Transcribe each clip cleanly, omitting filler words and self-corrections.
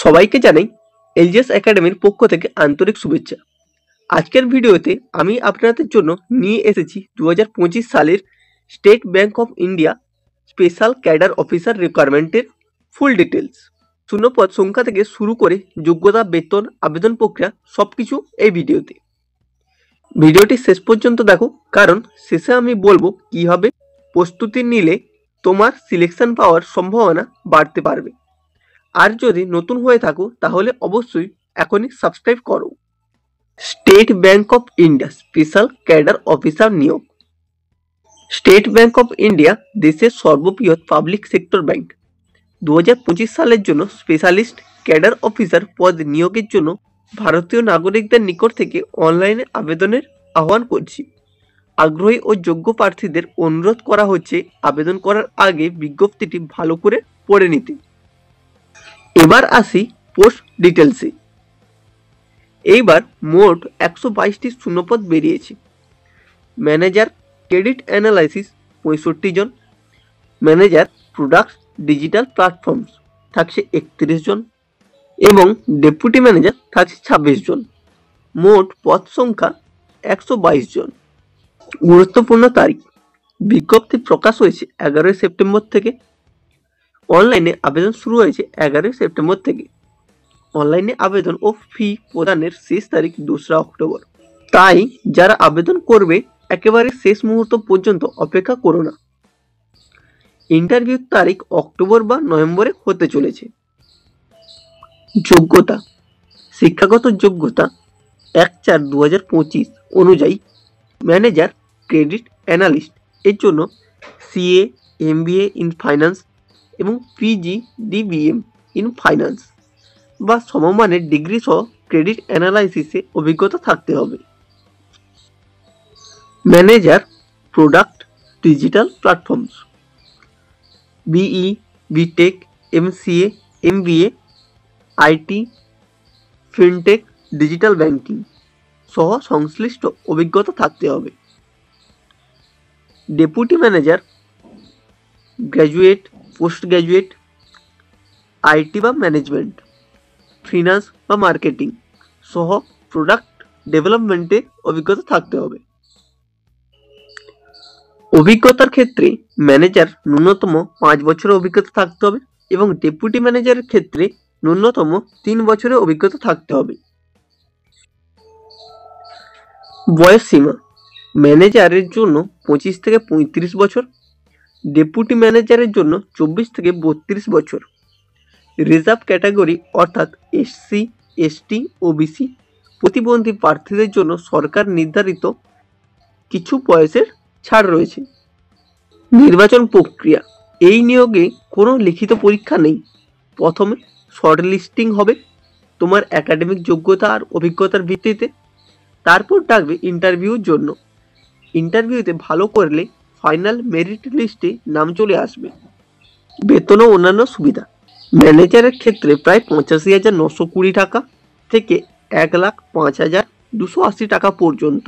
সবাইকে জানাই এলজিএস একাডেমির পক্ষ থেকে আন্তরিক শুভেচ্ছা। আজকের ভিডিওতে আমি আপনাদের জন্য নিয়ে এসেছি 2025 সালের State Bank of India special cadre officer রিকোয়ারমেন্টের ফুল ডিটেলস। শূন্যপদ সংখ্যা থেকে শুরু করে যোগ্যতা, বেতন, আবেদন প্রক্রিয়া সবকিছু এই ভিডিওতে। ভিডিওটি শেষ পর্যন্ত দেখো, কারণ শেষে আমি বলবো কিভাবে প্রস্তুতি নিলে তোমার সিলেকশন পাওয়ার সম্ভাবনা বাড়তে পারবে। আর যদি নতুন হয়ে থাকো তাহলে অবশ্যই এখনই সাবস্ক্রাইব করো। State Bank of India special cadre officer নিয়োগ। স্টেট ব্যাংক অফ ইন্ডিয়া দেশের সর্ববৃহৎ পাবলিক সেক্টর ব্যাংক। 2025 সালের জন্য স্পেশালিস্ট ক্যাডার অফিসার পদ নিয়োগের জন্য ভারতীয় নাগরিকদের নিকট থেকে অনলাইনে আবেদনের আহ্বান করছি। আগ্রহী ও যোগ্য প্রার্থীদের অনুরোধ করা হচ্ছে আবেদন করার আগে বিজ্ঞপ্তিটি ভালো করে পড়ে নিতে। এবার আসি পোস্ট ডিটেলসে। এইবার মোট 122টি শূন্যপদ বেরিয়েছে। ম্যানেজার ক্রেডিট অ্যানালাইসিস 65 জন, ম্যানেজার প্রোডাক্ট ডিজিটাল প্ল্যাটফর্মস থাকছে 31 জন এবং ডেপুটি ম্যানেজার থাকছে 26 জন। মোট পদ সংখ্যা 122 জন। গুরুত্বপূর্ণ তারিখ: বিজ্ঞপ্তি প্রকাশ হয়েছে 11 সেপ্টেম্বর থেকে। অনলাইনে আবেদন শুরু হয়েছে 11 সেপ্টেম্বর থেকে। অনলাইনে আবেদন ও ফি প্রদানের শেষ তারিখ 2 অক্টোবর। তাই যারা আবেদন করবে একেবারে শেষ মুহূর্ত পর্যন্ত অপেক্ষা করো না। ইন্টারভিউর তারিখ অক্টোবর বা নভেম্বরে হতে চলেছে। যোগ্যতা: শিক্ষাগত যোগ্যতা 1/4/2025 অনুযায়ী ম্যানেজার ক্রেডিট অ্যানালিস্ট এর জন্য সিএ, এমবিএ ইন ফাইন্যান্স এবং পিজিডিবিএম ইন ফাইন্যান্স বা সমমানের ডিগ্রি সহ ক্রেডিট অ্যানালাইসিসে অভিজ্ঞতা থাকতে হবে। Manager product digital platforms BE, B Tech, MCA, MBA, IT, fintech, digital banking সহ সংশ্লিষ্ট অভিজ্ঞতা থাকতে হবে। Deputy manager graduate, post graduate, IT বা ম্যানেজমেন্ট, ফিনান্স বা মার্কেটিং সহ প্রোডাক্ট ডেভেলপমেন্টে অভিজ্ঞতা থাকতে হবে। অভিজ্ঞতার ক্ষেত্রে ম্যানেজার ন্যূনতম 5 বছরের অভিজ্ঞতা থাকতে হবে এবং ডেপুটি ম্যানেজারের ক্ষেত্রে ন্যূনতম 3 বছরের অভিজ্ঞতা থাকতে হবে। বয়স সীমা: ম্যানেজারের জন্য 25 থেকে 35 বছর, ডেপুটি ম্যানেজারের জন্য 24 থেকে 32 বছর। রিজার্ভ ক্যাটাগরি অর্থাৎ এসসি, এসটি, ওবিসি, প্রতিবন্ধী প্রার্থীদের জন্য সরকার নির্ধারিত কিছু বয়সের ছাড় রয়েছে। নির্বাচন প্রক্রিয়া: এই নিয়োগে কোনো লিখিত পরীক্ষা নেই। প্রথমে শর্ট লিস্টিং হবে তোমার একাডেমিক যোগ্যতা আর অভিজ্ঞতার ভিত্তিতে। তারপর ডাকবে ইন্টারভিউর জন্য। ইন্টারভিউতে ভালো করলে ফাইনাল মেরিট লিস্টে নাম চলে আসবে। বেতন ও অন্যান্য সুবিধা: ম্যানেজারের ক্ষেত্রে প্রায় 85,920 টাকা থেকে 1,05,280 টাকা পর্যন্ত।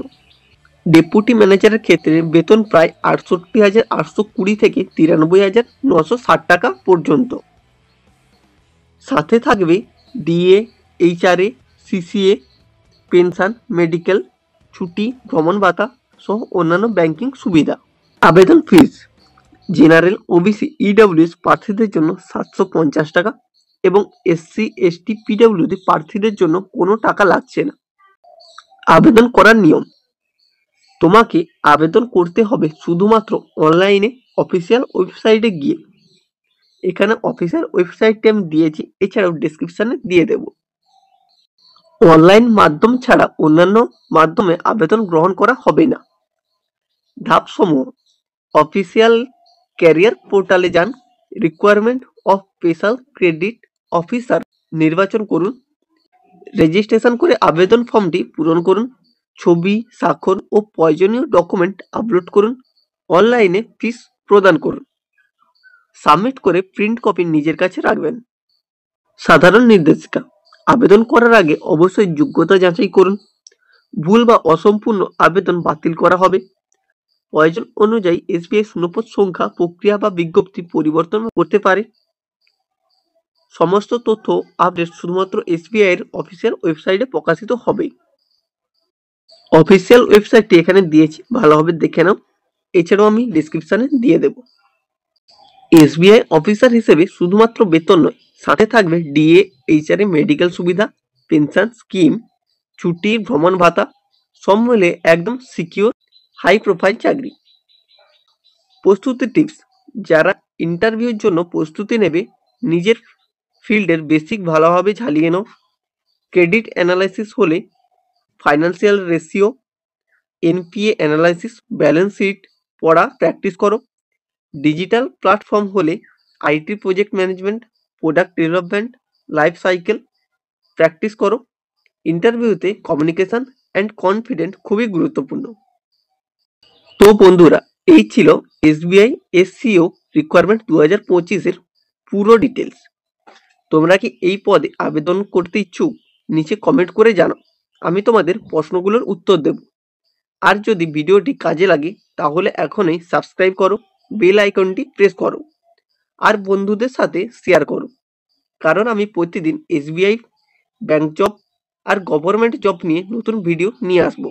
ডেপুটি ম্যানেজারের ক্ষেত্রে বেতন প্রায় 68,820 থেকে 93,960 টাকা পর্যন্ত। সাথে থাকবে DA, HRA, CCA, pension, medical, ছুটি, ভ্রমণ ভাতা সহ অন্যান্য ব্যাংকিং সুবিধা। আবেদন ফিস: জেনারেল, ওবিসি, ইডব্লিউএস প্রার্থীদের জন্য 750 টাকা এবং এসসি, এসটি, পিডব্লিউডি প্রার্থীদের জন্য কোনো টাকা লাগছে না। আবেদন করার নিয়ম: তোমাকে আবেদন করতে হবে শুধুমাত্র অনলাইনে অফিসিয়াল ওয়েবসাইটে গিয়ে। এখানে অফিসিয়াল ওয়েবসাইটটি আমি দিয়েছি, এছাড়াও ডেসক্রিপশনে দিয়ে দেব। অনলাইন মাধ্যম ছাড়া অন্যান্য মাধ্যমে আবেদন গ্রহণ করা হবে না। ধাপসমূহ: অফিসিয়াল ক্যারিয়ার পোর্টালে যান, requirement of special credit officer নির্বাচন করুন, রেজিস্ট্রেশন করে আবেদন ফর্মটি পূরণ করুন, ছবি, স্বাক্ষর ও প্রয়োজনীয় ডকুমেন্ট আপলোড করুন, অনলাইনে ফিস প্রদান করুন, সাবমিট করে প্রিন্ট কপি নিজের কাছে রাখবেন। সাধারণ নির্দেশিকা: আবেদন করার আগে অবশ্যই যোগ্যতা যাচাই করুন। ভুল বা অসম্পূর্ণ আবেদন বাতিল করা হবে। প্রয়োজন অনুযায়ী এসবিআই শূন্যপদ সংখ্যা, প্রক্রিয়া বা বিজ্ঞপ্তি পরিবর্তন করতে পারে। সমস্ত তথ্য আপডেট শুধুমাত্র এসবিআই এর অফিসিয়াল ওয়েবসাইটে প্রকাশিত হবে। অফিসিয়াল ওয়েবসাইটটি এখানে দিয়েছি, ভালোভাবে দেখে নাও। এছাড়াও আমি ডিসক্রিপশনে দিয়ে দেব। এসবিআই অফিসার হিসেবে শুধুমাত্র বেতন নয়, সাথে থাকবে ডিএ, এইচআরএ, মেডিকেল সুবিধা, পেনশন স্কিম, ছুটি, ভ্রমণ ভাতা, সব মিলে একদম সিকিউর হাই প্রোফাইল চাকরি। প্রস্তুতি টিপস: যারা ইন্টারভিউর জন্য প্রস্তুতি নেবে, নিজের ফিল্ডের বেসিক ভালোভাবে ঝালিয়ে নাও। ক্রেডিট অ্যানালাইসিস হলে financial ratio, NPA analysis, balance sheet পড়া প্র্যাকটিস করো। ডিজিটাল প্ল্যাটফর্ম হলে IT project management, product development, life cycle practice করো। ইন্টারভিউতে কমিউনিকেশন অ্যান্ড কনফিডেন্ট খুবই গুরুত্বপূর্ণ। তো বন্ধুরা, এই ছিল এসবিআই এসসিও রিকোয়ারমেন্ট 2025-এর পুরো ডিটেলস। তোমরা কি এই পদে আবেদন করতে ইচ্ছুক? নিচে কমেন্ট করে জানাও, আমি তোমাদের প্রশ্নগুলোর উত্তর দেব। আর যদি ভিডিওটি কাজে লাগে তাহলে এখনই সাবস্ক্রাইব করো, বেল আইকনটি প্রেস করো আর বন্ধুদের সাথে শেয়ার করো, কারণ আমি প্রতিদিন এসবিআই ব্যাংক জব আর গভর্নমেন্ট জব নিয়ে নতুন ভিডিও নিয়ে আসবো।